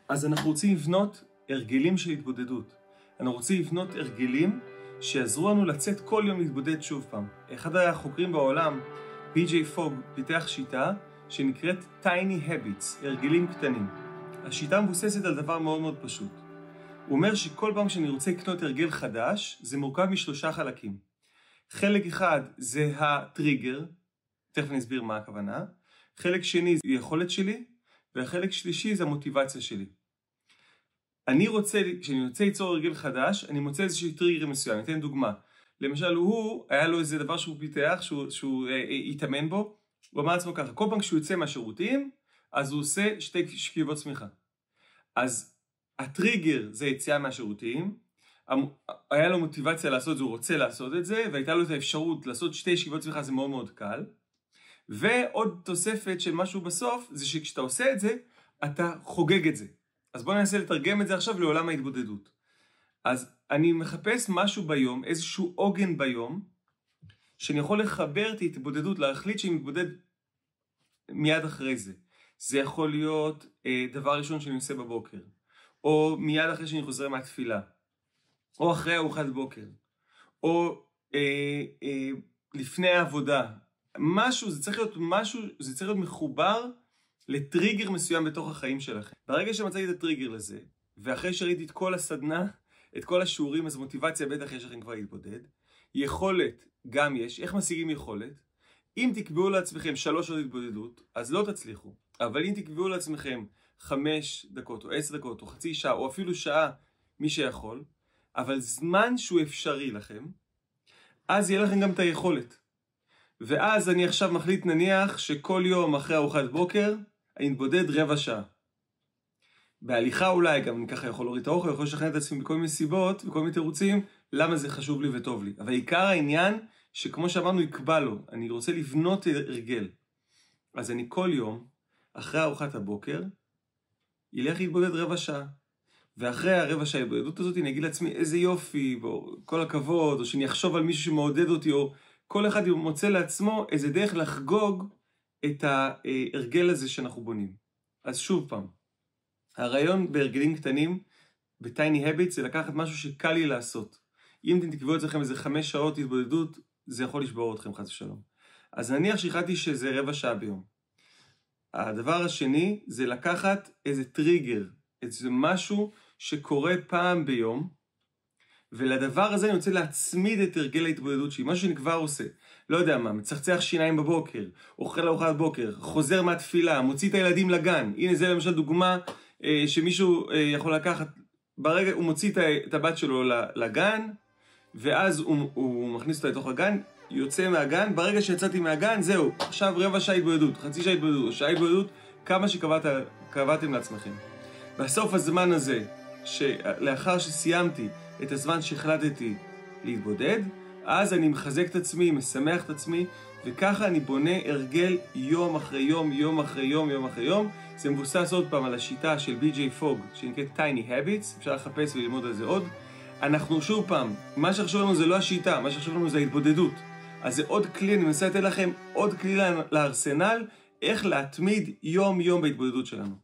אז אנחנו רוצים לבנות הרגלים של התבודדות. אנחנו רוצים לבנות הרגלים שיעזרו לנו לצאת כל יום להתבודד שוב פעם. אחד החוקרים בעולם, BJ פוג, פיתח שיטה שנקראת Tiny Habits, הרגלים קטנים. השיטה מבוססת על דבר מאוד מאוד פשוט. הוא אומר שכל פעם שאני רוצה לקנות הרגל חדש, זה מורכב משלושה חלקים. חלק אחד זה הטריגר, תכף אני אסביר מה הכוונה. חלק שני זה היכולת שלי, והחלק שלישי זה המוטיבציה שלי. כשאני רוצה ליצור הרגל חדש, אני מוצא איזשהו טריגר מסוים. אני אתן דוגמה. למשל, היה לו איזה דבר שהוא פיתח, שהוא התאמן בו, הוא אמר לעצמו ככה, כל פעם כשהוא יוצא מהשירותים, אז הוא עושה 2 שכיבות צמיחה. אז הטריגר זה יציאה מהשירותים, היה לו מוטיבציה לעשות את זה, הוא רוצה לעשות את זה, והייתה לו את האפשרות לעשות 2 שכיבות צמיחה, זה מאוד מאוד קל. ועוד תוספת של משהו בסוף, זה שכשאתה עושה את זה, אתה חוגג את זה. אז בואו ננסה לתרגם את זה עכשיו לעולם ההתבודדות. אז אני מחפש משהו ביום, איזשהו עוגן ביום, שאני יכול לחבר את ההתבודדות, להחליט שאני מתבודד מיד אחרי זה. זה יכול להיות דבר ראשון שאני עושה בבוקר, או מיד אחרי שאני חוזר מהתפילה, או אחרי ארוחת בוקר, או לפני העבודה. משהו, זה צריך להיות מחובר לטריגר מסוים בתוך החיים שלכם. ברגע שמצאתי את הטריגר לזה, ואחרי שראיתי את כל הסדנה, את כל השיעורים, אז מוטיבציה בטח יש לכם כבר להתבודד. יכולת גם יש. איך משיגים יכולת? אם תקבעו לעצמכם 3 שעות התבודדות, אז לא תצליחו. אבל אם תקבעו לעצמכם 5 דקות או 10 דקות או חצי שעה או אפילו שעה, מי שיכול, אבל זמן שהוא אפשרי לכם, אז יהיה לכם גם את היכולת. ואז אני עכשיו מחליט נניח שכל יום אחרי ארוחת בוקר אני מתבודד רבע שעה. בהליכה אולי גם אני ככה יכול להוריד את האוכל, יכול לשכנע את עצמי בכל מיני סיבות וכל מיני תירוצים למה זה חשוב לי וטוב לי. אבל עיקר העניין שכמו שאמרנו יקבע לו, אני רוצה לבנות הרגל. אז אני כל יום אחרי ארוחת הבוקר ילך להתבודד רבע שעה. ואחרי הרבע שעה ההתבודדות הזאת אני אגיד לעצמי איזה יופי, כל הכבוד, או שאני אחשוב על מישהו שמעודד אותי, או כל אחד מוצא לעצמו איזה דרך לחגוג את ההרגל הזה שאנחנו בונים. אז שוב פעם, הרעיון בהרגלים קטנים, ב-Tiny Habits, זה לקחת משהו שקל לי לעשות. אם אתם תקבעו אצלכם איזה 5 שעות התבודדות, זה יכול לשבור אתכם חס ושלום. אז נניח שהחלטתי שזה רבע שעה ביום. הדבר השני זה לקחת איזה טריגר, איזה משהו שקורה פעם ביום, ולדבר הזה אני רוצה להצמיד את הרגל ההתבודדות שלי, משהו שאני כבר עושה. לא יודע מה, מצחצח שיניים בבוקר, אוכל ארוחת בוקר, חוזר מהתפילה, מוציא את הילדים לגן. הנה זה למשל דוגמה שמישהו יכול לקחת, ברגע הוא מוציא את הבת שלו לגן, ואז הוא מכניס אותה לתוך הגן, יוצא מהגן, ברגע שיצאתי מהגן, זהו, עכשיו רבע שעה התבודדות, חצי שעה התבודדות, או שעה התבודדות, כמה שקבעתם לעצמכם. בסוף הזמן הזה, לאחר שסיימתי את הזמן שהחלטתי להתבודד, אז אני מחזק את עצמי, משמח את עצמי, וככה אני בונה הרגל יום אחרי יום, יום אחרי יום, יום אחרי יום. זה מבוסס עוד פעם על השיטה של BJ פוג, שנקראת Tiny Habits, אפשר לחפש וללמוד על זה עוד. אנחנו שוב פעם, מה שחשוב לנו זה לא השיטה, מה שחשוב לנו זה ההתבודדות. אז זה עוד כלי, אני מנסה לתת לכם עוד כלי לארסנל, איך להתמיד יום יום בהתבודדות שלנו.